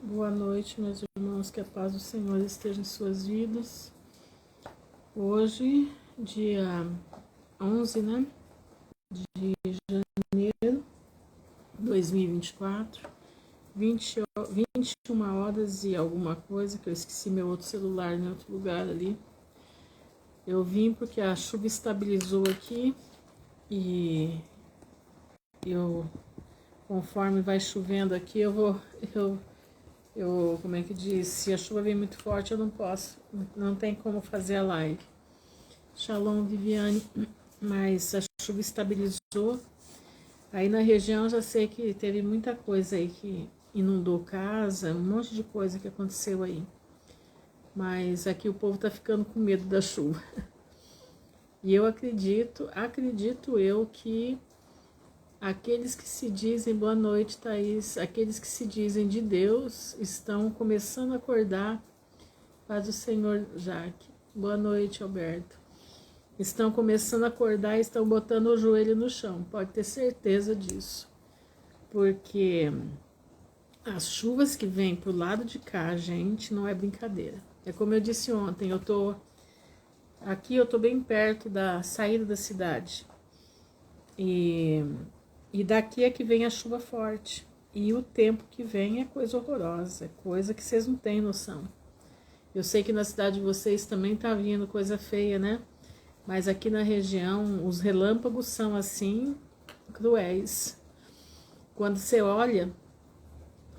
Boa noite, meus irmãos, que a paz do Senhor esteja em suas vidas. Hoje, dia 11, né, de janeiro de 2024, 21 horas e alguma coisa, que eu esqueci meu outro celular em outro lugar ali. Eu vim porque a chuva estabilizou aqui e conforme vai chovendo aqui, como é que diz? Se a chuva vem muito forte, eu não posso, não tem como fazer a live. Shalom, Viviane, mas a chuva estabilizou. Aí na região já sei que teve muita coisa aí que inundou casa, um monte de coisa que aconteceu aí. Mas aqui o povo tá ficando com medo da chuva. E eu acredito eu que aqueles que se dizem, boa noite, Thaís, aqueles que se dizem de Deus estão começando a acordar. Paz do Senhor, Jaque. Boa noite, Alberto. Estão começando a acordar e estão botando o joelho no chão, pode ter certeza disso. Porque as chuvas que vêm pro lado de cá, gente, não é brincadeira. É como eu disse ontem, eu tô bem perto da saída da cidade. E daqui é que vem a chuva forte. E o tempo que vem é coisa horrorosa, é coisa que vocês não têm noção. Eu sei que na cidade de vocês também tá vindo coisa feia, né? Mas aqui na região, os relâmpagos são assim, cruéis. Quando você olha,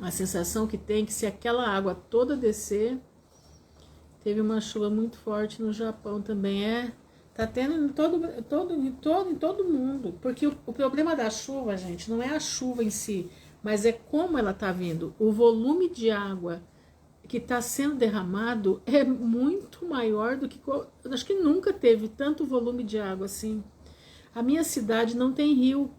a sensação que tem é que se aquela água toda descer, teve uma chuva muito forte no Japão também, tá tendo em todo mundo, porque o problema da chuva, gente, não é a chuva em si, mas é como ela tá vindo. O volume de água que está sendo derramado é muito maior do que... Acho que nunca teve tanto volume de água assim. A minha cidade não tem rio.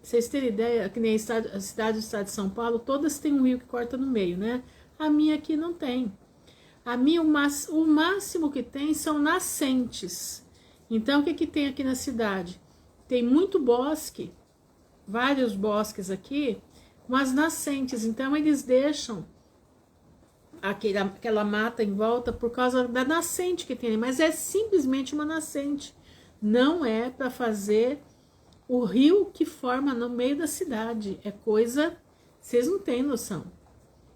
Vocês terem ideia, que nem a cidade do estado de São Paulo, todas têm um rio que corta no meio, né? A minha aqui não tem. A minha, o máximo que tem são nascentes. Então, o que tem aqui na cidade? Tem muito bosque, vários bosques aqui, com as nascentes. Então, eles deixam aquela mata em volta por causa da nascente que tem, mas é simplesmente uma nascente. Não é para fazer o rio que forma no meio da cidade. É coisa... Vocês não têm noção.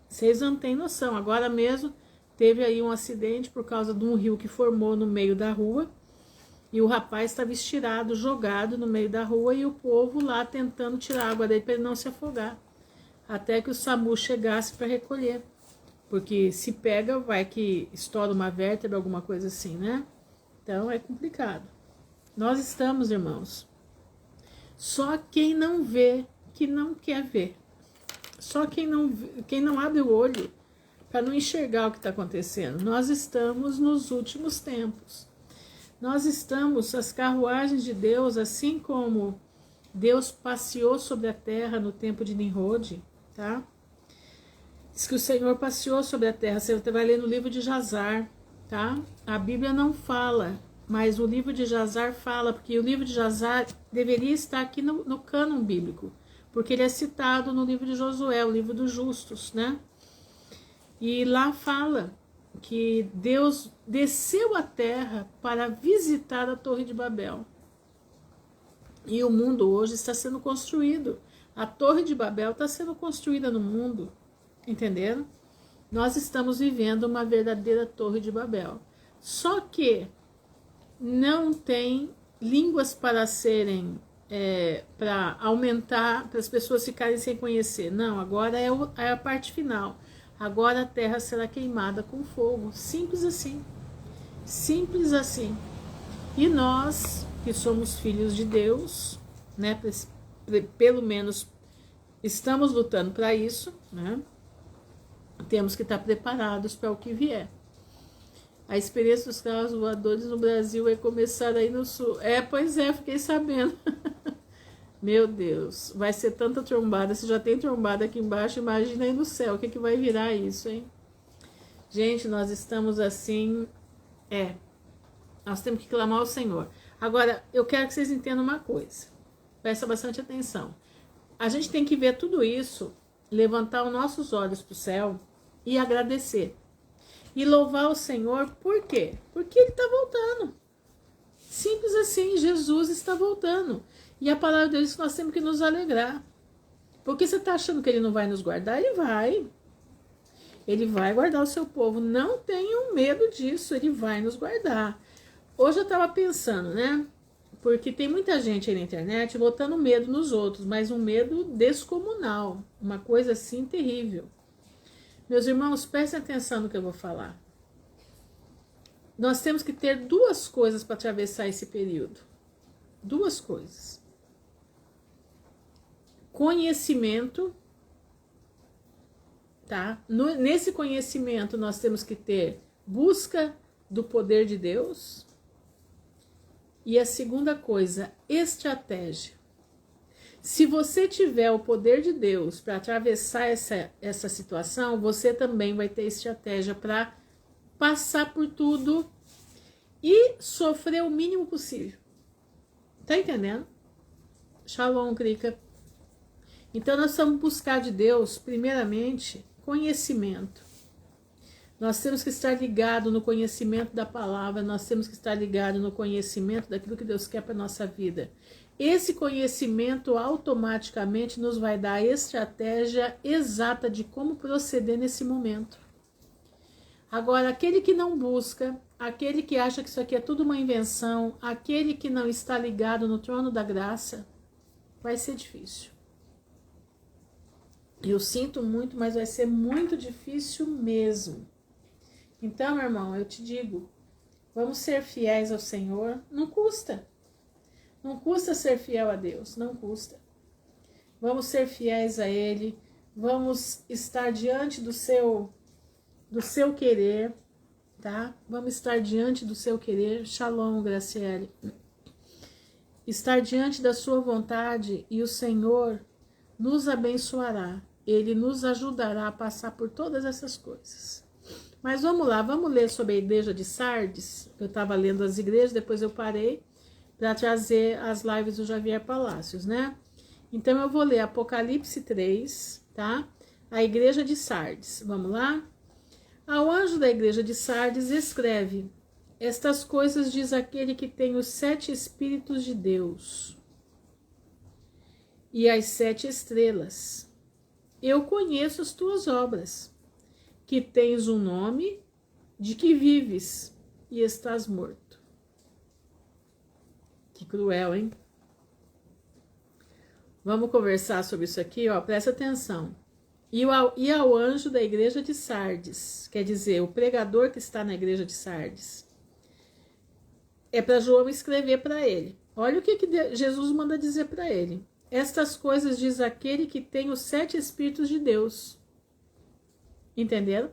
Vocês não têm noção. Agora mesmo... Teve aí um acidente por causa de um rio que formou no meio da rua e o rapaz estava estirado, jogado no meio da rua e o povo lá tentando tirar a água dele para ele não se afogar. Até que o SAMU chegasse para recolher. Porque se pega, vai que estoura uma vértebra, alguma coisa assim, né? Então é complicado. Nós estamos, irmãos. Só quem não vê, que não quer ver. Só quem não abre o olho para não enxergar o que está acontecendo. Nós estamos nos últimos tempos. Nós estamos, as carruagens de Deus, assim como Deus passeou sobre a terra no tempo de Nimrod, tá? Diz que o Senhor passeou sobre a terra. Você vai ler no livro de Jazar, tá? A Bíblia não fala, mas o livro de Jazar fala, porque o livro de Jazar deveria estar aqui no cânon bíblico, porque ele é citado no livro de Josué, o livro dos justos, né? E lá fala que Deus desceu à terra para visitar a Torre de Babel. E o mundo hoje está sendo construído. A Torre de Babel está sendo construída no mundo. Entenderam? Nós estamos vivendo uma verdadeira Torre de Babel. Só que não tem línguas para serem... para aumentar, para as pessoas ficarem sem conhecer. Não, agora é a parte final. Agora a terra será queimada com fogo. Simples assim. Simples assim. E nós, que somos filhos de Deus, né, pelo menos estamos lutando para isso, né? Temos que estar preparados para o que vier. A experiência dos carros voadores no Brasil vai começar aí no sul. Pois é, fiquei sabendo. Meu Deus, vai ser tanta trombada. Se já tem trombada aqui embaixo, imagina aí no céu, o que vai virar isso, hein? Gente, nós estamos assim... nós temos que clamar ao Senhor. Agora, eu quero que vocês entendam uma coisa. Presta bastante atenção. A gente tem que ver tudo isso, levantar os nossos olhos para o céu e agradecer. E louvar o Senhor, por quê? Porque Ele está voltando. Simples assim, Jesus está voltando. E a palavra de Deus diz que nós temos que nos alegrar. Porque você está achando que Ele não vai nos guardar? Ele vai. Ele vai guardar o seu povo. Não tenham medo disso, Ele vai nos guardar. Hoje eu estava pensando, né? Porque tem muita gente aí na internet botando medo nos outros, mas um medo descomunal. Uma coisa assim terrível. Meus irmãos, prestem atenção no que eu vou falar. Nós temos que ter duas coisas para atravessar esse período. Duas coisas. Conhecimento, tá? Nesse conhecimento nós temos que ter busca do poder de Deus. E a segunda coisa, estratégia. Se você tiver o poder de Deus para atravessar essa situação, você também vai ter estratégia para passar por tudo e sofrer o mínimo possível. Tá entendendo? Shalom, Krika. Então nós vamos buscar de Deus, primeiramente, conhecimento. Nós temos que estar ligados no conhecimento da palavra, nós temos que estar ligados no conhecimento daquilo que Deus quer para a nossa vida. Esse conhecimento automaticamente nos vai dar a estratégia exata de como proceder nesse momento. Agora, aquele que não busca, aquele que acha que isso aqui é tudo uma invenção, aquele que não está ligado no trono da graça, vai ser difícil. Eu sinto muito, mas vai ser muito difícil mesmo. Então, meu irmão, eu te digo, vamos ser fiéis ao Senhor, não custa. Não custa ser fiel a Deus, não custa. Vamos ser fiéis a Ele, vamos estar diante do seu querer, tá? Vamos estar diante do seu querer. Shalom, Graciele. Estar diante da sua vontade e o Senhor nos abençoará. Ele nos ajudará a passar por todas essas coisas. Mas vamos lá, vamos ler sobre a igreja de Sardes. Eu estava lendo as igrejas, depois eu parei para trazer as lives do Javier Palácios, né? Então eu vou ler Apocalipse 3, tá? A igreja de Sardes, vamos lá? Ao anjo da igreja de Sardes escreve: estas coisas diz aquele que tem os 7 Espíritos de Deus e as 7 estrelas. Eu conheço as tuas obras, que tens um nome, de que vives e estás morto. Que cruel, hein? Vamos conversar sobre isso aqui, ó. Presta atenção. E ao anjo da igreja de Sardes, quer dizer, o pregador que está na igreja de Sardes, é para João escrever para ele. Olha o que Jesus manda dizer para ele. Estas coisas diz aquele que tem os 7 Espíritos de Deus. Entenderam?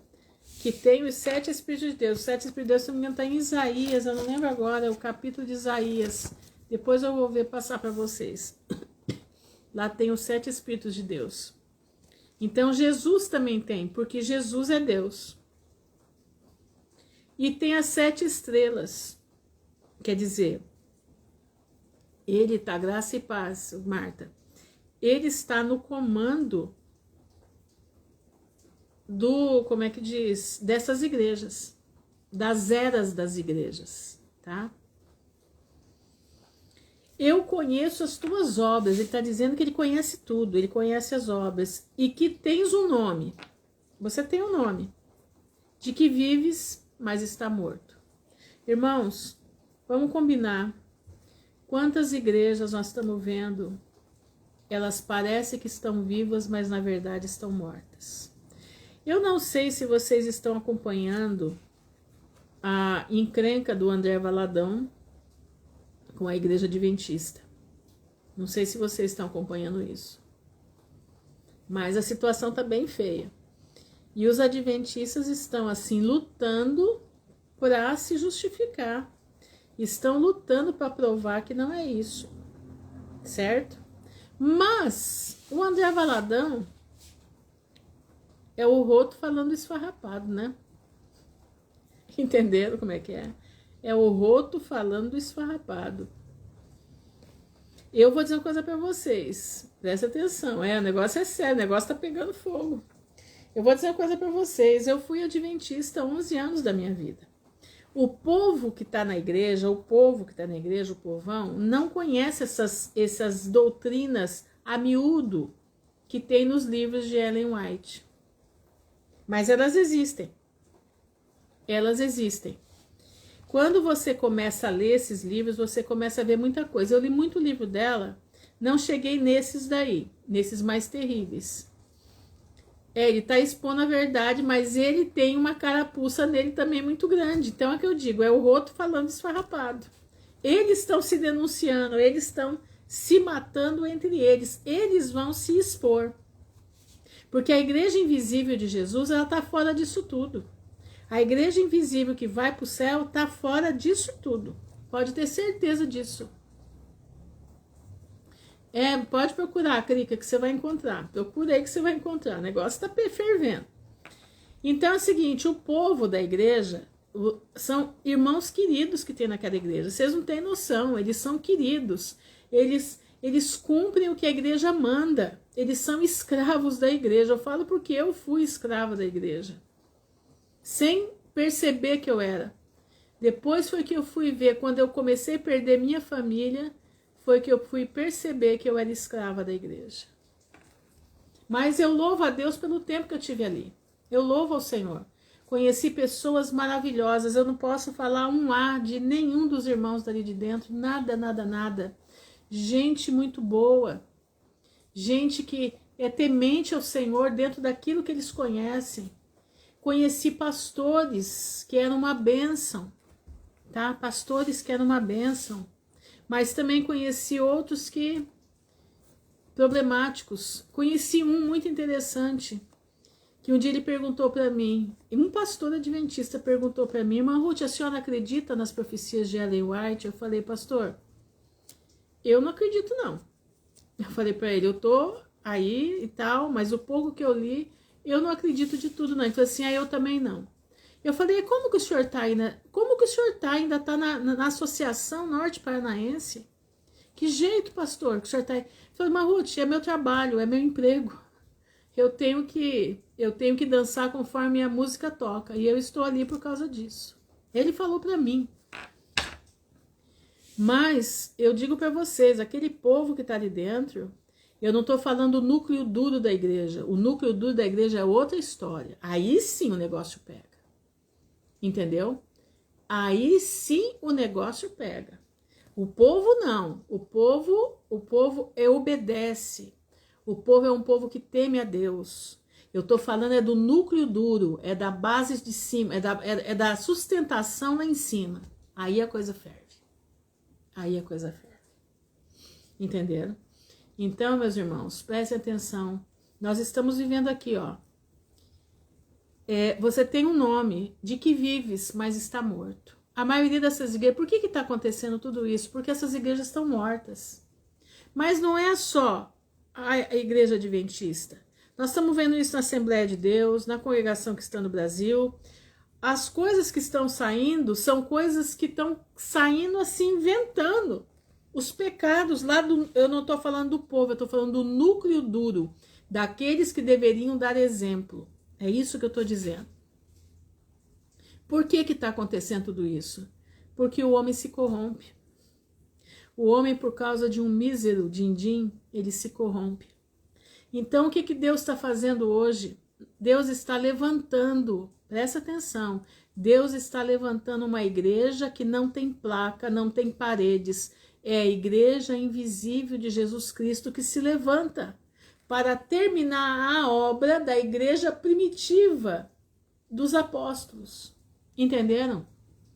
Que tem os 7 Espíritos de Deus. Os 7 Espíritos de Deus, se não me engano, está em Isaías, eu não lembro agora, o capítulo de Isaías. Depois eu vou ver passar para vocês. Lá tem os 7 Espíritos de Deus. Então Jesus também tem, porque Jesus é Deus. E tem as 7 estrelas. Quer dizer, ele está, graça e paz, Marta. Ele está no comando do, como é que diz, dessas igrejas, das eras das igrejas, tá? Eu conheço as tuas obras. Ele está dizendo que ele conhece tudo, ele conhece as obras. E que tens um nome. Você tem um nome. De que vives, mas está morto. Irmãos, vamos combinar. Quantas igrejas nós estamos vendo? Elas parecem que estão vivas, mas na verdade estão mortas. Eu não sei se vocês estão acompanhando a encrenca do André Valadão com a igreja adventista. Não sei se vocês estão acompanhando isso. Mas a situação está bem feia. E os adventistas estão assim lutando para se justificar. Estão lutando para provar que não é isso. Certo? Mas o André Valadão é o roto falando esfarrapado, né? Entenderam como é que é? É o roto falando esfarrapado. Eu vou dizer uma coisa para vocês. Presta atenção. O negócio é sério. O negócio tá pegando fogo. Eu vou dizer uma coisa para vocês, eu fui adventista 11 anos da minha vida. O povo que está na igreja, o povão, não conhece essas doutrinas a miúdo que tem nos livros de Ellen White. Mas elas existem. Elas existem. Quando você começa a ler esses livros, você começa a ver muita coisa. Eu li muito livro dela, não cheguei nesses daí, nesses mais terríveis. Ele está expondo a verdade, mas ele tem uma carapuça nele também muito grande. Então é o que eu digo, é o roto falando esfarrapado. Eles estão se denunciando, eles estão se matando entre eles. Eles vão se expor. Porque a igreja invisível de Jesus, ela está fora disso tudo. A igreja invisível que vai para o céu está fora disso tudo. Pode ter certeza disso. Pode procurar, Crica, que você vai encontrar. Procura aí que você vai encontrar. O negócio está fervendo. Então é o seguinte, o povo da igreja são irmãos queridos que tem naquela igreja. Vocês não têm noção, eles são queridos. Eles cumprem o que a igreja manda. Eles são escravos da igreja. Eu falo porque eu fui escrava da igreja. Sem perceber que eu era. Depois foi que eu fui ver, quando eu comecei a perder minha família, foi que eu fui perceber que eu era escrava da igreja. Mas eu louvo a Deus pelo tempo que eu tive ali. Eu louvo ao Senhor. Conheci pessoas maravilhosas. Eu não posso falar um A de nenhum dos irmãos dali de dentro. Nada, nada, nada. Gente muito boa. Gente que é temente ao Senhor dentro daquilo que eles conhecem. Conheci pastores que eram uma bênção. Tá? Pastores que eram uma bênção. Mas também conheci outros que problemáticos. Conheci um muito interessante, que um dia ele perguntou para mim, e um pastor adventista perguntou para mim, irmã Ruth, a senhora acredita nas profecias de Ellen White? Eu falei, pastor, eu não acredito não. Eu falei para ele, eu tô aí e tal, mas o pouco que eu li, eu não acredito de tudo não. Ele falou assim, eu também não. Eu falei, como que o senhor está ainda? Como que o senhor ainda está na Associação Norte Paranaense? Que jeito, pastor, que o senhor está aí? Eu falei, Ruth, é meu trabalho, é meu emprego. Eu tenho que dançar conforme a música toca. E eu estou ali por causa disso. Ele falou para mim. Mas eu digo para vocês, aquele povo que está ali dentro, eu não estou falando o núcleo duro da igreja. O núcleo duro da igreja é outra história. Aí sim o negócio pega. Entendeu? Aí sim o negócio pega. O povo não. O povo obedece. O povo é um povo que teme a Deus. Eu estou falando do núcleo duro, é da base de cima, é da sustentação lá em cima. Aí a coisa ferve. Aí a coisa ferve. Entenderam? Então, meus irmãos, prestem atenção. Nós estamos vivendo aqui, ó. Você tem um nome de que vives, mas está morto. A maioria dessas igrejas, por que está acontecendo tudo isso? Porque essas igrejas estão mortas. Mas não é só a igreja adventista. Nós estamos vendo isso na Assembleia de Deus, na congregação que está no Brasil. As coisas que estão saindo são coisas que estão saindo assim, inventando. Os pecados lá eu não estou falando do povo, eu estou falando do núcleo duro, daqueles que deveriam dar exemplo. É isso que eu estou dizendo. Por que está acontecendo tudo isso? Porque o homem se corrompe. O homem, por causa de um mísero din-din, ele se corrompe. Então, o que Deus está fazendo hoje? Deus está levantando, presta atenção, Deus está levantando uma igreja que não tem placa, não tem paredes. É a igreja invisível de Jesus Cristo que se levanta para terminar a obra da igreja primitiva dos apóstolos. Entenderam?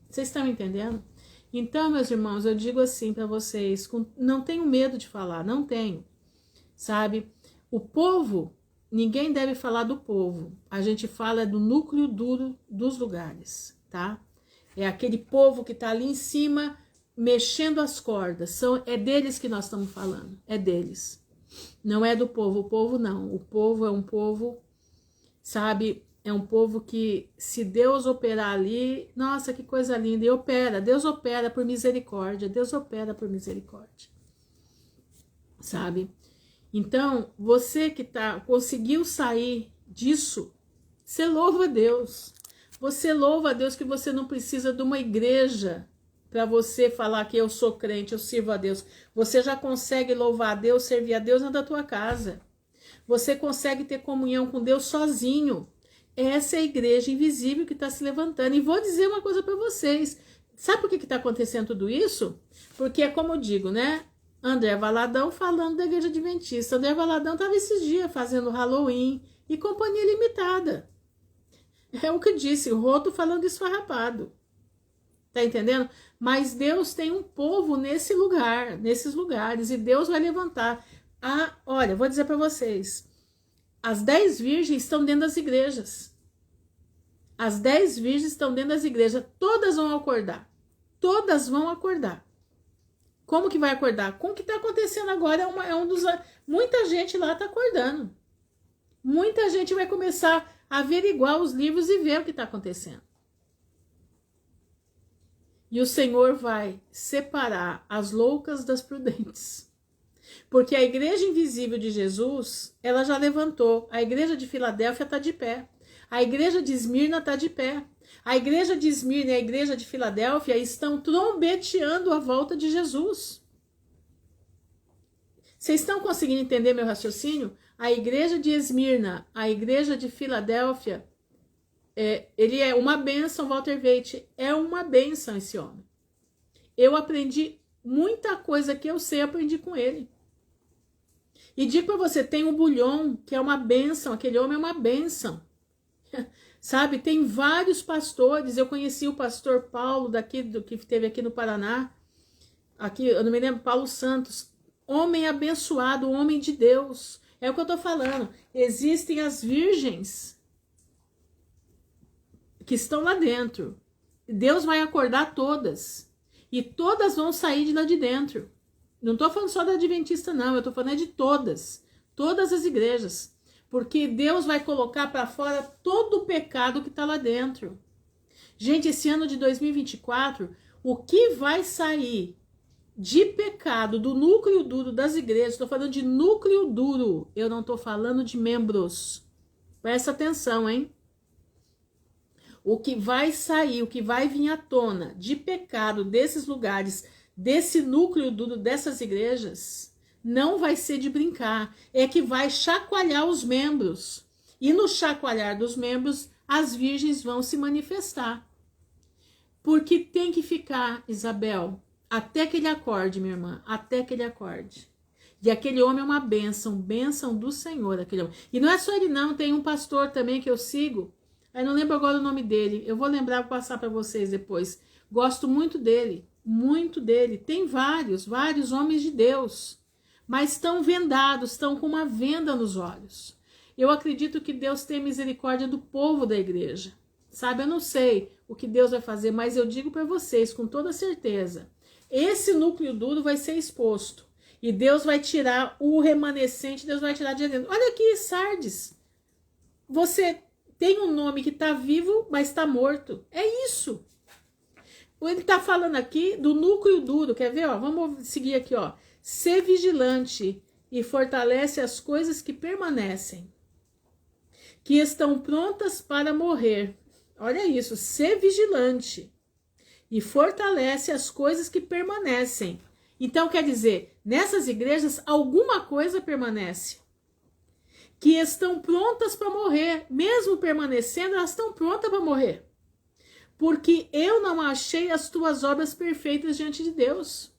Vocês estão entendendo? Então, meus irmãos, eu digo assim para vocês, não tenho medo de falar, não tenho, sabe? O povo, ninguém deve falar do povo, a gente fala do núcleo duro dos lugares, tá? É aquele povo que está ali em cima, mexendo as cordas, é deles que nós estamos falando, é deles. Não é do povo, o povo não. O povo é um povo, sabe, é um povo que se Deus operar ali, nossa, que coisa linda, e opera, Deus opera por misericórdia, Deus opera por misericórdia, sabe? Então, você que conseguiu sair disso, Você louva a Deus. Você louva a Deus que você não precisa de uma igreja para você falar que eu sou crente, eu sirvo a Deus. Você já consegue louvar a Deus, servir a Deus dentro da tua casa. Você consegue ter comunhão com Deus sozinho. Essa é a igreja invisível que está se levantando. E vou dizer uma coisa para vocês. Sabe por que está acontecendo tudo isso? Porque é como eu digo, né? André Valadão falando da igreja adventista. André Valadão estava esses dias fazendo Halloween e companhia limitada. É o que eu disse, o Roto falando esfarrapado. Tá entendendo? Mas Deus tem um povo nesse lugar, nesses lugares, e Deus vai levantar. Olha, vou dizer para vocês, as 10 virgens estão dentro das igrejas. As 10 virgens estão dentro das igrejas. Todas vão acordar. Todas vão acordar. Como que vai acordar? Com o que está acontecendo agora muita gente lá está acordando. Muita gente vai começar a averiguar os livros e ver o que está acontecendo. E o Senhor vai separar as loucas das prudentes. Porque a igreja invisível de Jesus, ela já levantou. A igreja de Filadélfia está de pé. A igreja de Esmirna está de pé. A igreja de Esmirna e a igreja de Filadélfia estão trombeteando a volta de Jesus. Vocês estão conseguindo entender meu raciocínio? A igreja de Esmirna, a igreja de Filadélfia, ele é uma bênção, Walter Veite, é uma bênção esse homem. Eu aprendi muita coisa que eu sei, aprendi com ele. E digo para você, tem o Bulhon, que é uma bênção, aquele homem é uma bênção. Sabe, tem vários pastores, eu conheci o pastor Paulo, que teve aqui no Paraná, aqui, eu não me lembro, Paulo Santos, homem abençoado, homem de Deus, é o que eu tô falando, existem as virgens que estão lá dentro, Deus vai acordar todas, e todas vão sair de lá de dentro, não tô falando só da Adventista não, eu tô falando de todas as igrejas, porque Deus vai colocar para fora todo o pecado que está lá dentro. Gente, esse ano de 2024, o que vai sair de pecado do núcleo duro das igrejas, estou falando de núcleo duro, eu não estou falando de membros. Presta atenção, hein? O que vai sair, o que vai vir à tona de pecado desses lugares, desse núcleo duro dessas igrejas, não vai ser de brincar, é que vai chacoalhar os membros. E no chacoalhar dos membros, as virgens vão se manifestar. Porque tem que ficar, Isabel, até que ele acorde, minha irmã, até que ele acorde. E aquele homem é uma bênção do Senhor, aquele homem. E não é só ele não, tem um pastor também que eu sigo, eu não lembro agora o nome dele, eu vou lembrar, vou passar para vocês depois. Gosto muito dele, muito dele. Tem vários homens de Deus, mas estão vendados, estão com uma venda nos olhos. Eu acredito que Deus tem misericórdia do povo da igreja. Sabe, eu não sei o que Deus vai fazer, mas eu digo para vocês com toda certeza, esse núcleo duro vai ser exposto. E Deus vai tirar o remanescente, Deus vai tirar de dentro. Olha aqui, Sardes. Você tem um nome que está vivo, mas está morto. É isso. Ele está falando aqui do núcleo duro. Quer ver? Ó, vamos seguir aqui, ó. Ser vigilante e fortalece as coisas que permanecem, que estão prontas para morrer. Olha isso, ser vigilante e fortalece as coisas que permanecem. Então, quer dizer, nessas igrejas, alguma coisa permanece, que estão prontas para morrer. Mesmo permanecendo, elas estão prontas para morrer. Porque eu não achei as tuas obras perfeitas diante de Deus.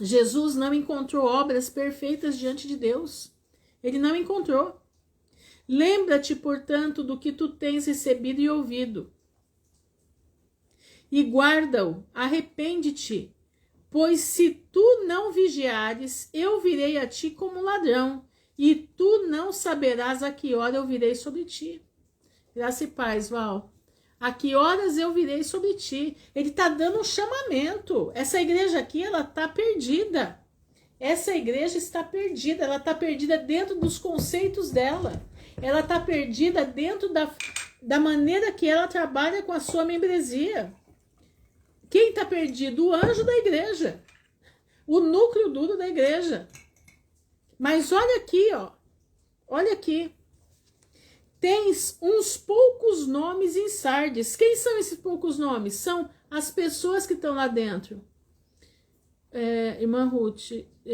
Jesus não encontrou obras perfeitas diante de Deus. Ele não encontrou. Lembra-te, portanto, do que tu tens recebido e ouvido. E guarda-o, arrepende-te. Pois se tu não vigiares, eu virei a ti como ladrão, e tu não saberás a que hora eu virei sobre ti. Graça e paz, Val. A que horas eu virei sobre ti? Ele está dando um chamamento. Essa igreja aqui, ela está perdida. Essa igreja está perdida. Ela está perdida dentro dos conceitos dela. Ela está perdida dentro da maneira que ela trabalha com a sua membresia. Quem está perdido? O anjo da igreja. O núcleo duro da igreja. Mas olha aqui, ó. Olha aqui. tens uns poucos nomes em Sardes. Quem são esses poucos nomes? São as pessoas que estão lá dentro. Irmã Ruth,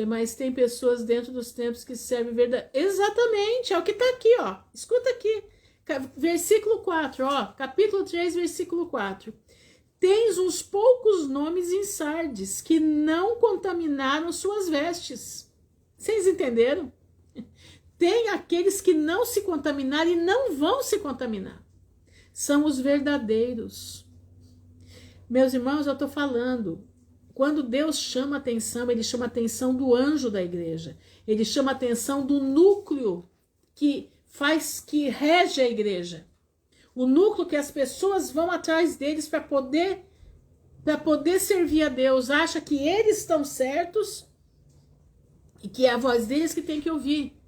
mas tem pessoas dentro dos templos que servem verdade. Exatamente, é o que está aqui, ó. Escuta aqui. Versículo 4, ó. Capítulo 3, versículo 4. Tens uns poucos nomes em Sardes que não contaminaram suas vestes. Vocês entenderam? Tem aqueles que não se contaminaram e não vão se contaminar. São os verdadeiros. Meus irmãos, eu estou falando. Quando Deus chama atenção, ele chama atenção do anjo da igreja. Ele chama atenção do núcleo que rege a igreja. O núcleo que as pessoas vão atrás deles para poder servir a Deus. Acha que eles estão certos e que é a voz deles que tem que ouvir.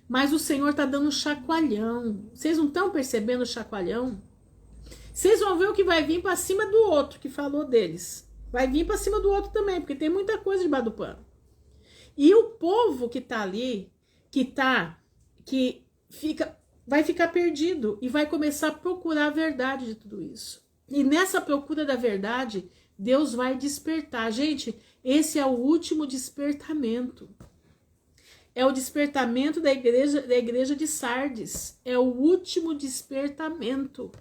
Mas o Senhor está dando um chacoalhão. Vocês não estão percebendo o chacoalhão? Vocês vão ver o que vai vir para cima do outro que falou deles. Vai vir para cima do outro também, porque tem muita coisa debaixo do pano. E o povo que está ali, vai ficar perdido e vai começar a procurar a verdade de tudo isso. E nessa procura da verdade, Deus vai despertar. Gente, esse é o último despertamento. É o despertamento da igreja de Sardes. É o último despertamento.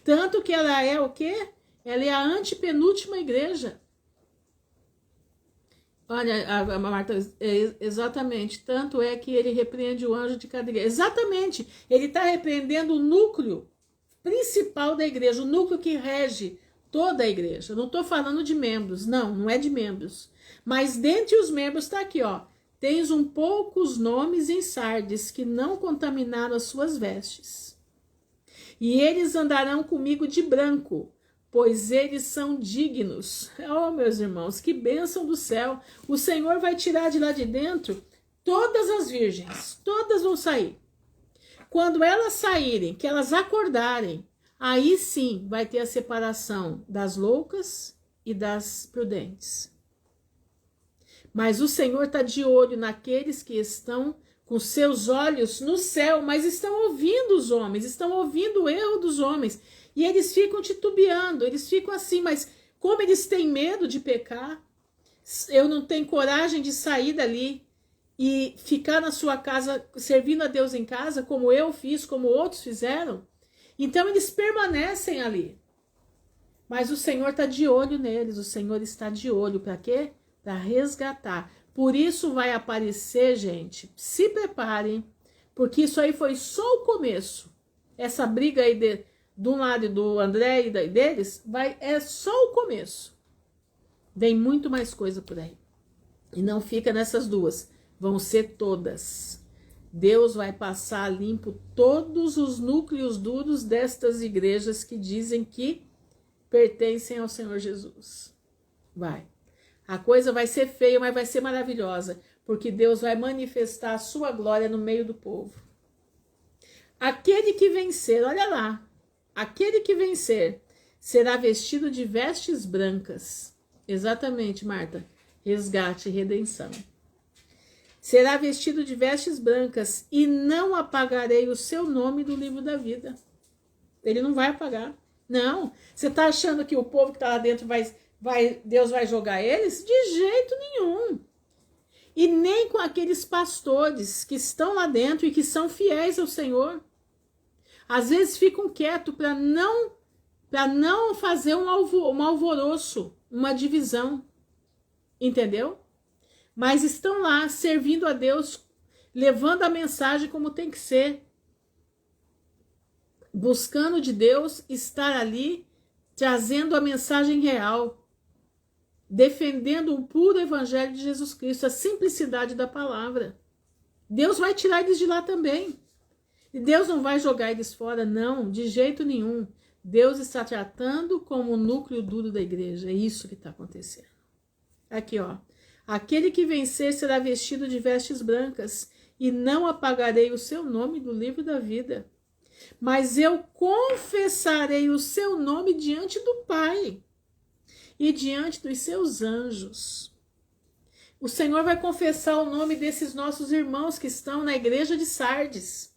Tanto que ela é o quê? Ela é a antepenúltima igreja. Olha, a Marta, exatamente. Tanto é que ele repreende o anjo de cada igreja. Exatamente. Ele está repreendendo o núcleo principal da igreja, o núcleo que rege toda a igreja. Não estou falando de membros, não é de membros. Mas dentre os membros está aqui, ó. Tens um poucos nomes em Sardes que não contaminaram as suas vestes. E eles andarão comigo de branco, pois eles são dignos. Oh, meus irmãos, que bênção do céu. O Senhor vai tirar de lá de dentro todas as virgens. Todas vão sair. Quando elas saírem, que elas acordarem, aí sim vai ter a separação das loucas e das prudentes. Mas o Senhor está de olho naqueles que estão com seus olhos no céu, mas estão ouvindo os homens, estão ouvindo o erro dos homens. E eles ficam titubeando, eles ficam assim, mas como eles têm medo de pecar, eu não tenho coragem de sair dali e ficar na sua casa, servindo a Deus em casa, como eu fiz, como outros fizeram. Então eles permanecem ali. Mas o Senhor está de olho neles, o Senhor está de olho para quê? Para resgatar. Por isso vai aparecer, gente, se preparem, porque isso aí foi só o começo. Essa briga aí de um lado do André e deles, é só o começo. Vem muito mais coisa por aí. E não fica nessas duas, vão ser todas. Deus vai passar limpo todos os núcleos duros destas igrejas que dizem que pertencem ao Senhor Jesus. Vai. A coisa vai ser feia, mas vai ser maravilhosa, porque Deus vai manifestar a sua glória no meio do povo. Aquele que vencer, olha lá, aquele que vencer será vestido de vestes brancas. Exatamente, Marta, resgate e redenção. Será vestido de vestes brancas e não apagarei o seu nome do livro da vida. Ele não vai apagar. Não, você está achando que o povo que está lá dentro Deus vai jogar eles? De jeito nenhum. E nem com aqueles pastores que estão lá dentro e que são fiéis ao Senhor. Às vezes ficam quietos para não fazer um alvoroço, uma divisão. Entendeu? Mas estão lá servindo a Deus, levando a mensagem como tem que ser. Buscando de Deus, estar ali, trazendo a mensagem real. Defendendo o puro evangelho de Jesus Cristo, a simplicidade da palavra. Deus vai tirar eles de lá também. E Deus não vai jogar eles fora, não, de jeito nenhum. Deus está tratando como o núcleo duro da igreja. É isso que está acontecendo. Aqui, ó. Aquele que vencer será vestido de vestes brancas, e não apagarei o seu nome do livro da vida. Mas eu confessarei o seu nome diante do Pai e diante dos seus anjos. O Senhor vai confessar o nome desses nossos irmãos que estão na igreja de Sardes.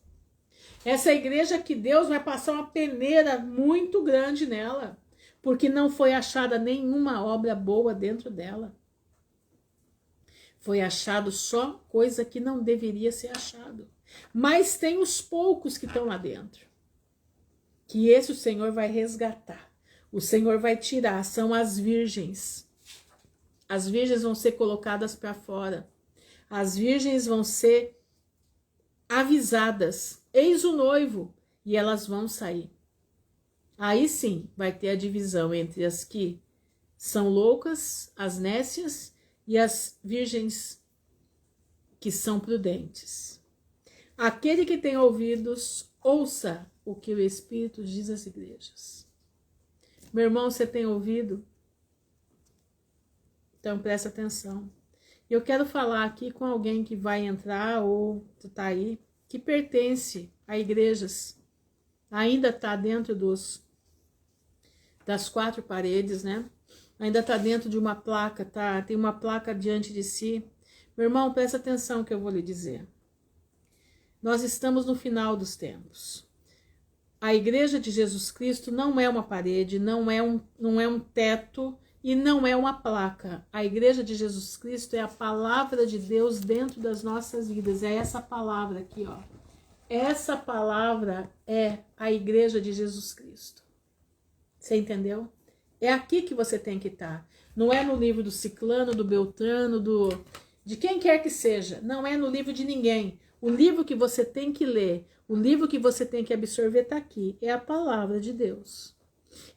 Essa igreja que Deus vai passar uma peneira muito grande nela, porque não foi achada nenhuma obra boa dentro dela. Foi achado só coisa que não deveria ser achado. Mas tem os poucos que estão lá dentro, que esse o Senhor vai resgatar. O Senhor vai tirar, são as virgens. As virgens vão ser colocadas para fora. As virgens vão ser avisadas. Eis o noivo. E elas vão sair. Aí sim vai ter a divisão entre as que são loucas, as nécias, e as virgens que são prudentes. Aquele que tem ouvidos, ouça o que o Espírito diz às igrejas. Meu irmão, você tem ouvido? Então presta atenção. Eu quero falar aqui com alguém que vai entrar ou está aí, que pertence a igrejas, ainda está dentro das quatro paredes, né? Ainda está dentro de uma placa, tem uma placa diante de si. Meu irmão, presta atenção no que eu vou lhe dizer. Nós estamos no final dos tempos. A igreja de Jesus Cristo não é uma parede, não é um teto e não é uma placa. A igreja de Jesus Cristo é a palavra de Deus dentro das nossas vidas. É essa palavra aqui, ó. Essa palavra é a igreja de Jesus Cristo. Você entendeu? É aqui que você tem que estar. Não é no livro do Ciclano, do Beltrano, de quem quer que seja. Não é no livro de ninguém. O livro que você tem que ler, o livro que você tem que absorver está aqui. É a palavra de Deus.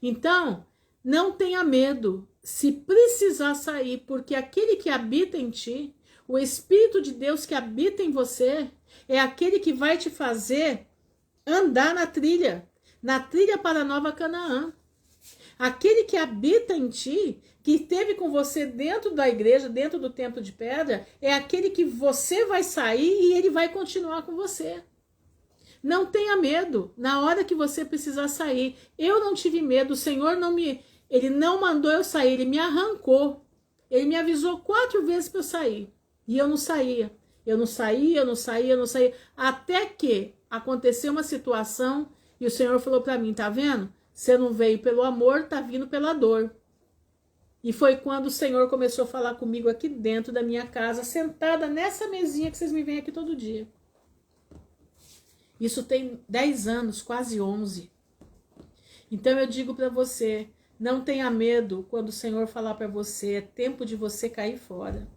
Então, não tenha medo se precisar sair, porque aquele que habita em ti, o Espírito de Deus que habita em você, é aquele que vai te fazer andar na trilha para a Nova Canaã. Aquele que habita em ti, que esteve com você dentro da igreja, dentro do templo de pedra, é aquele que você vai sair e ele vai continuar com você. Não tenha medo na hora que você precisar sair. Eu não tive medo, o Senhor ele não mandou eu sair, ele me arrancou. Ele me avisou 4 vezes para eu sair. E eu não saía. Eu não saía. Até que aconteceu uma situação e o Senhor falou para mim, tá vendo? Você não veio pelo amor, tá vindo pela dor. E foi quando o Senhor começou a falar comigo aqui dentro da minha casa, sentada nessa mesinha que vocês me veem aqui todo dia. Isso tem 10 anos, quase 11. Então eu digo para você, não tenha medo quando o Senhor falar para você, é tempo de você cair fora.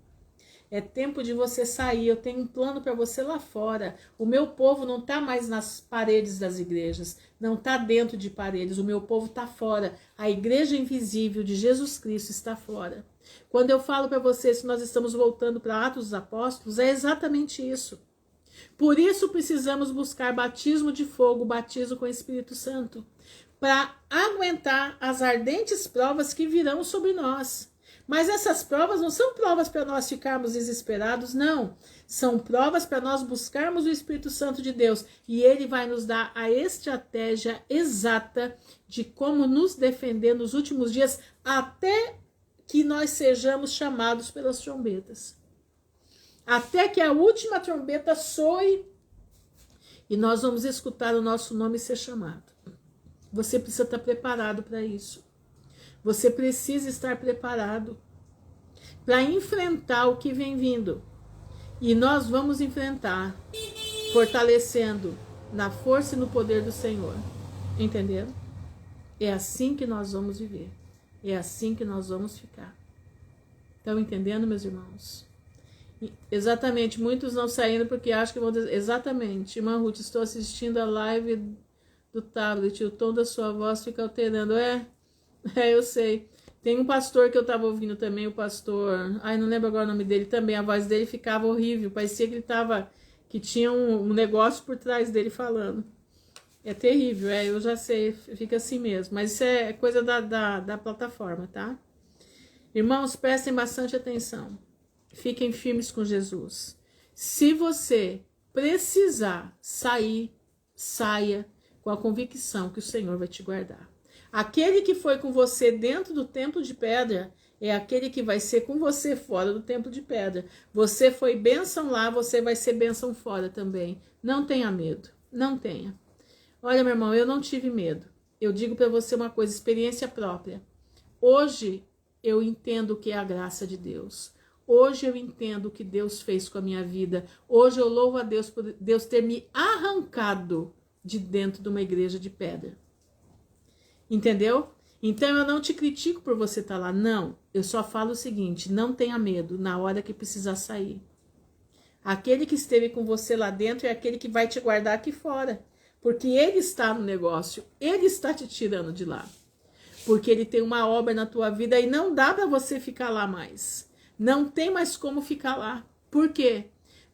É tempo de você sair, eu tenho um plano para você lá fora. O meu povo não está mais nas paredes das igrejas, não está dentro de paredes, o meu povo está fora. A igreja invisível de Jesus Cristo está fora. Quando eu falo para vocês que nós estamos voltando para Atos dos Apóstolos, é exatamente isso. Por isso precisamos buscar batismo de fogo, batismo com o Espírito Santo, para aguentar as ardentes provas que virão sobre nós. Mas essas provas não são provas para nós ficarmos desesperados, não. São provas para nós buscarmos o Espírito Santo de Deus. E ele vai nos dar a estratégia exata de como nos defender nos últimos dias, até que nós sejamos chamados pelas trombetas. Até que a última trombeta soe e nós vamos escutar o nosso nome ser chamado. Você precisa estar preparado para isso. Você precisa estar preparado para enfrentar o que vem vindo. E nós vamos enfrentar fortalecendo na força e no poder do Senhor. Entenderam? É assim que nós vamos viver. É assim que nós vamos ficar. Estão entendendo, meus irmãos? Exatamente, muitos não saindo porque acham que vão dizer. Exatamente, irmã Ruth, estou assistindo a live do tablet, o tom da sua voz fica alterando. Eu sei. Tem um pastor que eu tava ouvindo também, o pastor... não lembro agora o nome dele também. A voz dele ficava horrível. Parecia que que tinha um negócio por trás dele falando. É terrível, eu já sei. Fica assim mesmo. Mas isso é coisa da plataforma, tá? Irmãos, prestem bastante atenção. Fiquem firmes com Jesus. Se você precisar sair, saia com a convicção que o Senhor vai te guardar. Aquele que foi com você dentro do templo de pedra é aquele que vai ser com você fora do templo de pedra. Você foi bênção lá, você vai ser bênção fora também. Não tenha medo. Não tenha. Olha, meu irmão, eu não tive medo. Eu digo para você uma coisa, experiência própria. Hoje eu entendo o que é a graça de Deus. Hoje eu entendo o que Deus fez com a minha vida. Hoje eu louvo a Deus por Deus ter me arrancado de dentro de uma igreja de pedra. Entendeu? Então eu não te critico por você estar lá, não. Eu só falo o seguinte, não tenha medo na hora que precisar sair. Aquele que esteve com você lá dentro é aquele que vai te guardar aqui fora. Porque ele está no negócio, ele está te tirando de lá. Porque ele tem uma obra na tua vida e não dá para você ficar lá mais. Não tem mais como ficar lá. Por quê?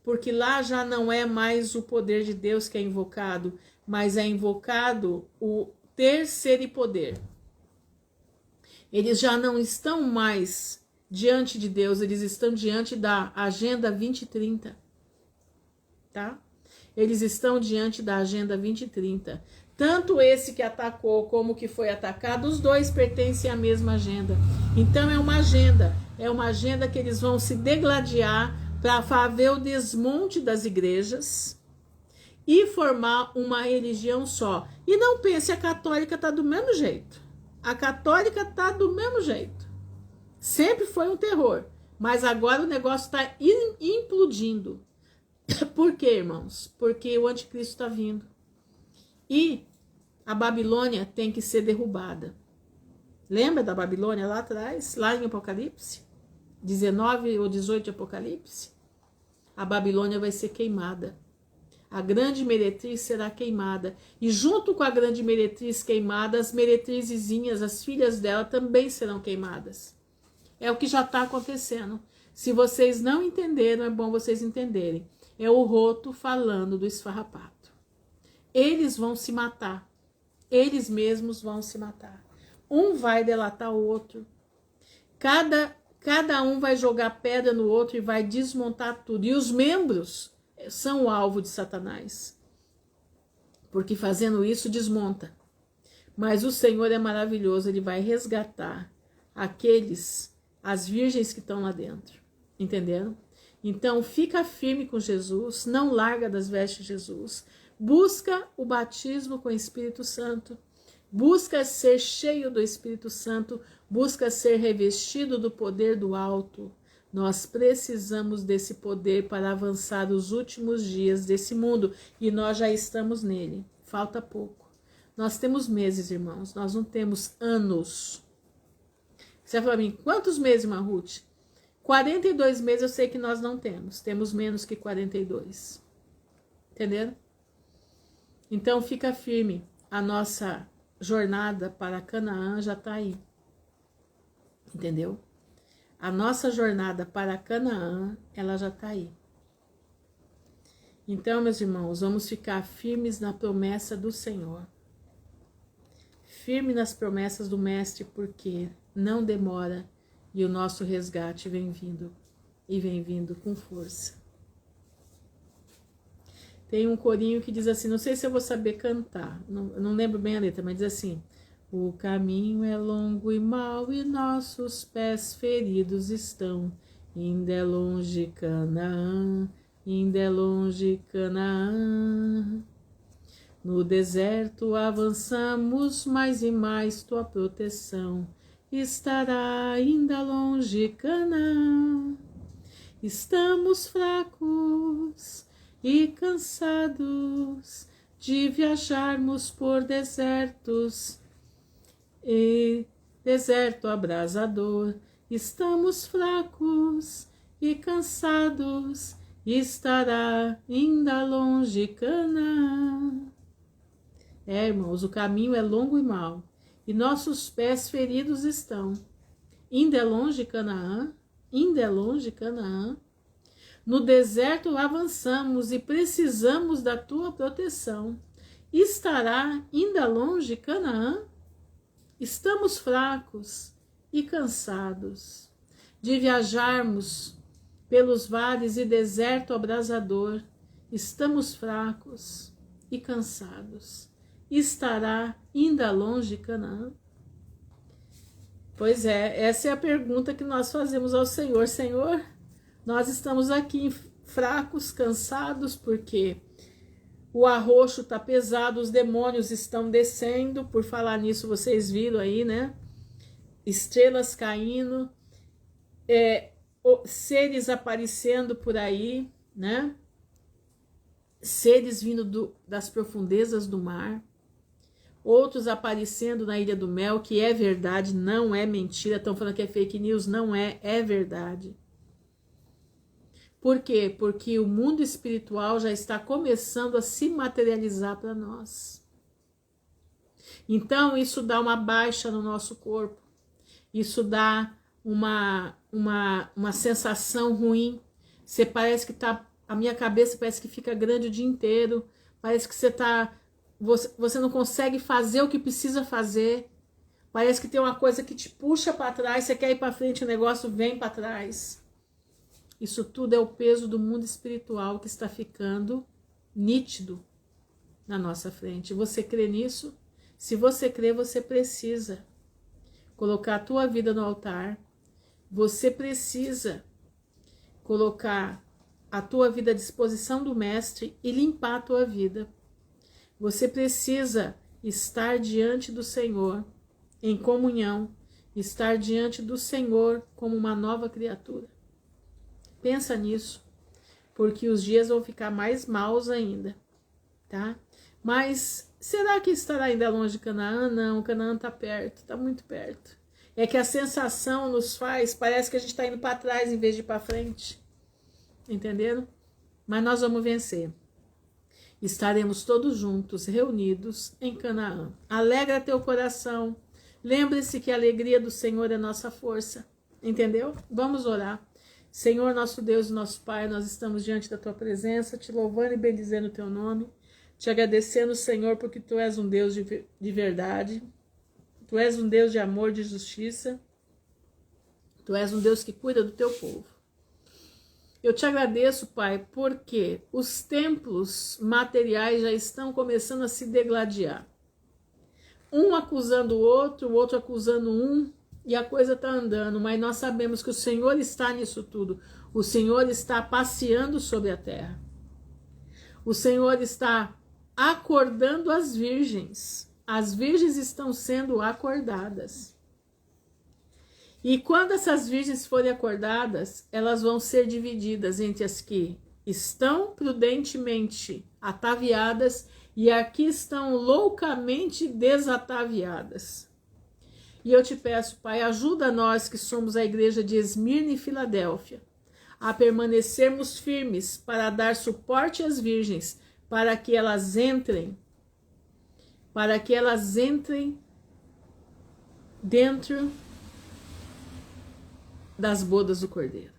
Porque lá já não é mais o poder de Deus que é invocado, mas é invocado o ter, ser e poder. Eles já não estão mais diante de Deus, eles estão diante da Agenda 2030. Tá? Eles estão diante da Agenda 2030. Tanto esse que atacou como o que foi atacado, os dois pertencem à mesma agenda. Então é uma agenda que eles vão se degladiar para fazer o desmonte das igrejas e formar uma religião só. E não pense, a católica está do mesmo jeito. A católica está do mesmo jeito. Sempre foi um terror, mas agora o negócio está implodindo. Por quê, irmãos? Porque o anticristo está vindo. E a Babilônia tem que ser derrubada. Lembra da Babilônia lá atrás? Lá em Apocalipse? 19 ou 18 de Apocalipse? A Babilônia vai ser queimada. A grande meretriz será queimada. E junto com a grande meretriz queimada, as meretrizezinhas, as filhas dela, também serão queimadas. É o que já está acontecendo. Se vocês não entenderam, é bom vocês entenderem. É o roto falando do esfarrapato. Eles vão se matar. Eles mesmos vão se matar. Um vai delatar o outro. Cada um vai jogar pedra no outro e vai desmontar tudo. E os membros são o alvo de Satanás. Porque fazendo isso desmonta. Mas o Senhor é maravilhoso. Ele vai resgatar as virgens que estão lá dentro. Entenderam? Então fica firme com Jesus. Não larga das vestes de Jesus. Busca o batismo com o Espírito Santo. Busca ser cheio do Espírito Santo. Busca ser revestido do poder do alto. Nós precisamos desse poder para avançar os últimos dias desse mundo. E nós já estamos nele. Falta pouco. Nós temos meses, irmãos. Nós não temos anos. Você vai falar para mim, quantos meses, irmã Ruth? 42 meses eu sei que nós não temos. Temos menos que 42. Entenderam? Então fica firme. A nossa jornada para Canaã já está aí. Entendeu? A nossa jornada para Canaã, ela já está aí. Então, meus irmãos, vamos ficar firmes na promessa do Senhor. Firme nas promessas do Mestre, porque não demora e o nosso resgate vem vindo. E vem vindo com força. Tem um corinho que diz assim, não sei se eu vou saber cantar, não lembro bem a letra, mas diz assim: o caminho é longo e mau e nossos pés feridos estão. Ainda é longe Canaã, ainda é longe Canaã. No deserto avançamos mais e mais, tua proteção estará ainda longe Canaã. Estamos fracos e cansados de viajarmos por desertos e deserto abrasador. Estamos fracos e cansados, estará ainda longe Canaã. Irmãos, o caminho é longo e mau, e nossos pés feridos estão. Ainda é longe Canaã, ainda é longe Canaã. No deserto avançamos e precisamos da tua proteção. Estará ainda longe Canaã? Estamos fracos e cansados de viajarmos pelos vales e deserto abrasador. Estamos fracos e cansados. Estará ainda longe Canaã? Pois é, essa é a pergunta que nós fazemos ao Senhor. Senhor, nós estamos aqui fracos, cansados, porque O arroxo está pesado, os demônios estão descendo. Por falar nisso, vocês viram aí, né? Estrelas caindo, seres aparecendo por aí, né? Seres vindo das profundezas do mar. Outros aparecendo na Ilha do Mel, que é verdade, não é mentira. Estão falando que é fake news, não é, é verdade. Por quê? Porque o mundo espiritual já está começando a se materializar para nós. Então, isso dá uma baixa no nosso corpo. Isso dá uma sensação ruim. Você parece que tá... A minha cabeça parece que fica grande o dia inteiro. Parece que você não consegue fazer o que precisa fazer. Parece que tem uma coisa que te puxa para trás. Você quer ir para frente, o negócio vem para trás. Isso tudo é o peso do mundo espiritual que está ficando nítido na nossa frente. Você crê nisso? Se você crê, você precisa colocar a tua vida no altar. Você precisa colocar a tua vida à disposição do Mestre e limpar a tua vida. Você precisa estar diante do Senhor em comunhão, estar diante do Senhor como uma nova criatura. Pensa nisso, porque os dias vão ficar mais maus ainda, tá? Mas será que estará ainda longe de Canaã? Não, Canaã está perto, está muito perto. É que a sensação nos faz, parece que a gente está indo para trás em vez de ir para frente. Entenderam? Mas nós vamos vencer. Estaremos todos juntos, reunidos em Canaã. Alegra teu coração. Lembre-se que a alegria do Senhor é nossa força. Entendeu? Vamos orar. Senhor, nosso Deus e nosso Pai, nós estamos diante da tua presença, te louvando e bendizendo o teu nome, te agradecendo, Senhor, porque tu és um Deus de verdade, tu és um Deus de amor, de justiça, tu és um Deus que cuida do teu povo. Eu te agradeço, Pai, porque os templos materiais já estão começando a se degladiar. Um acusando o outro acusando um, e a coisa está andando, mas nós sabemos que o Senhor está nisso tudo. O Senhor está passeando sobre a terra. O Senhor está acordando as virgens. As virgens estão sendo acordadas. E quando essas virgens forem acordadas, elas vão ser divididas entre as que estão prudentemente ataviadas e as que estão loucamente desataviadas. E eu te peço, Pai, ajuda nós que somos a igreja de Esmirna e Filadélfia a permanecermos firmes para dar suporte às virgens, para que elas entrem dentro das bodas do Cordeiro.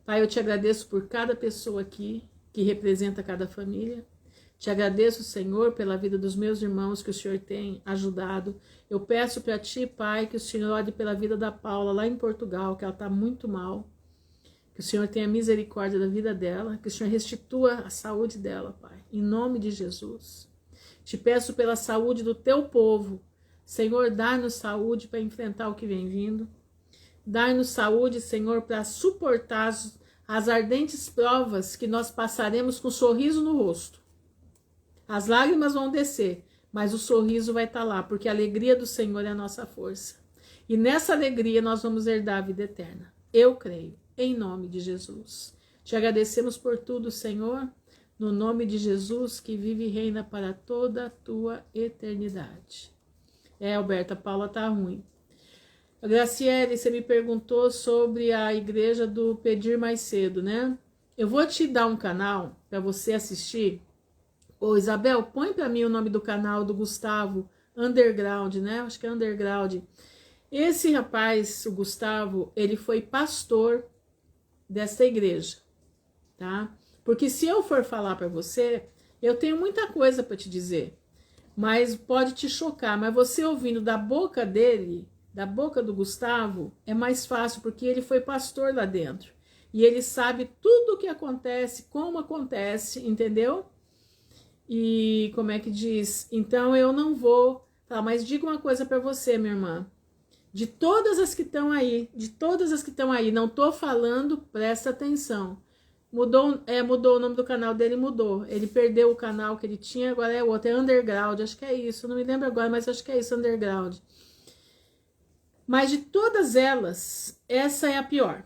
Pai, eu te agradeço por cada pessoa aqui que representa cada família. Te agradeço, Senhor, pela vida dos meus irmãos que o Senhor tem ajudado. Eu peço para ti, Pai, que o Senhor olhe pela vida da Paula lá em Portugal, que ela está muito mal. Que o Senhor tenha misericórdia da vida dela, que o Senhor restitua a saúde dela, Pai, em nome de Jesus. Te peço pela saúde do teu povo. Senhor, dá-nos saúde para enfrentar o que vem vindo. Dá-nos saúde, Senhor, para suportar as ardentes provas que nós passaremos com um sorriso no rosto. As lágrimas vão descer, mas o sorriso vai estar lá, porque a alegria do Senhor é a nossa força. E nessa alegria nós vamos herdar a vida eterna. Eu creio, em nome de Jesus. Te agradecemos por tudo, Senhor, no nome de Jesus, que vive e reina para toda a tua eternidade. Alberta, a Paula tá ruim. Graciele, você me perguntou sobre a igreja do Pedir Mais Cedo, né? Eu vou te dar um canal para você assistir. Ô Isabel, põe para mim o nome do canal do Gustavo, Underground, né? Acho que é Underground. Esse rapaz, o Gustavo, ele foi pastor dessa igreja, tá? Porque se eu for falar para você, eu tenho muita coisa para te dizer, mas pode te chocar. Mas você ouvindo da boca dele, da boca do Gustavo, é mais fácil, porque ele foi pastor lá dentro. E ele sabe tudo o que acontece, como acontece, entendeu? E como é que diz? Então eu não vou falar, mas diga uma coisa para você, minha irmã. De todas as que estão aí, não tô falando, presta atenção. Mudou o nome do canal dele, mudou. Ele perdeu o canal que ele tinha, agora é outro, é Underground, acho que é isso. Eu não me lembro agora, mas acho que é isso, Underground. Mas de todas elas, essa é a pior.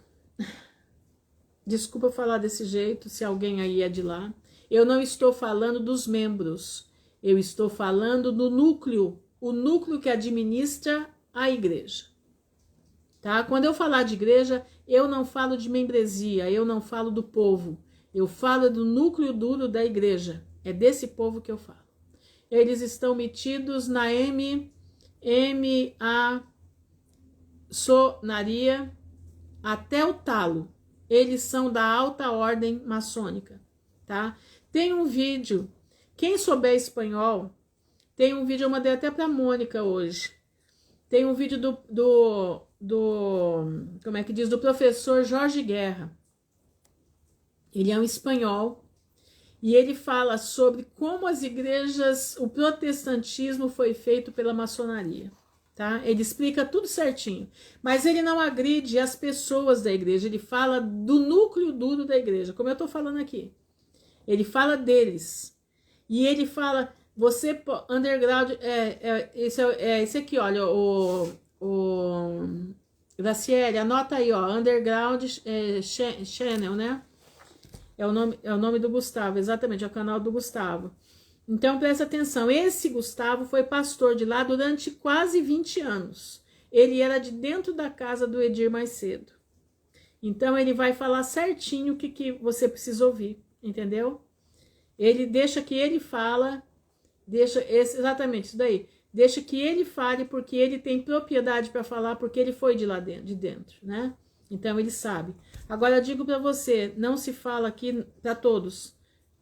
Desculpa falar desse jeito, se alguém aí é de lá. Eu não estou falando dos membros. Eu estou falando do núcleo, o núcleo que administra a igreja. Tá? Quando eu falar de igreja, eu não falo de membresia, eu não falo do povo. Eu falo do núcleo duro da igreja. É desse povo que eu falo. Eles estão metidos na maçonaria até o talo. Eles são da alta ordem maçônica, tá? Tem um vídeo, quem souber espanhol, tem um vídeo, eu mandei até pra Mônica hoje. Tem um vídeo como é que diz, do professor Jorge Guerra. Ele é um espanhol e ele fala sobre como as igrejas, o protestantismo foi feito pela maçonaria. Tá? Ele explica tudo certinho, mas ele não agride as pessoas da igreja, ele fala do núcleo duro da igreja, como eu tô falando aqui. Ele fala deles, e ele fala, você, underground, esse aqui, olha, o Graciele, anota aí, ó, underground channel, né? É o nome do Gustavo, exatamente, é o canal do Gustavo. Então, presta atenção, esse Gustavo foi pastor de lá durante quase 20 anos. Ele era de dentro da casa do Edir Macedo. Então, ele vai falar certinho o que você precisa ouvir, entendeu? Ele deixa que ele fala, exatamente isso daí. Deixa que ele fale, porque ele tem propriedade para falar, porque ele foi de lá de dentro, né? Então, ele sabe. Agora, eu digo para você, não se fala aqui para todos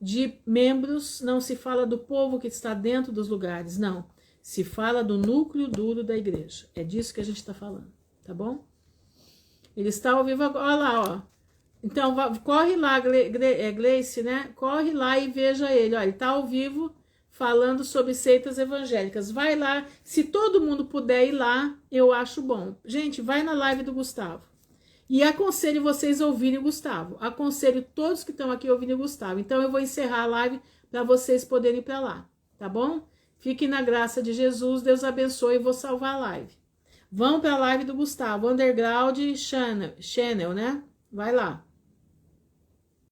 de membros, não se fala do povo que está dentro dos lugares, não. Se fala do núcleo duro da igreja. É disso que a gente está falando, tá bom? Ele está ao vivo agora, olha lá, ó. Então, corre lá, Gleice, né? Corre lá e veja ele, ó. Ele está ao vivo falando sobre seitas evangélicas. Vai lá, se todo mundo puder ir lá, eu acho bom. Gente, vai na live do Gustavo. E aconselho vocês a ouvirem o Gustavo. Aconselho todos que estão aqui a ouvirem o Gustavo. Então eu vou encerrar a live para vocês poderem ir para lá, tá bom? Fiquem na graça de Jesus, Deus abençoe e vou salvar a live. Vão para a live do Gustavo, Underground Channel, né? Vai lá.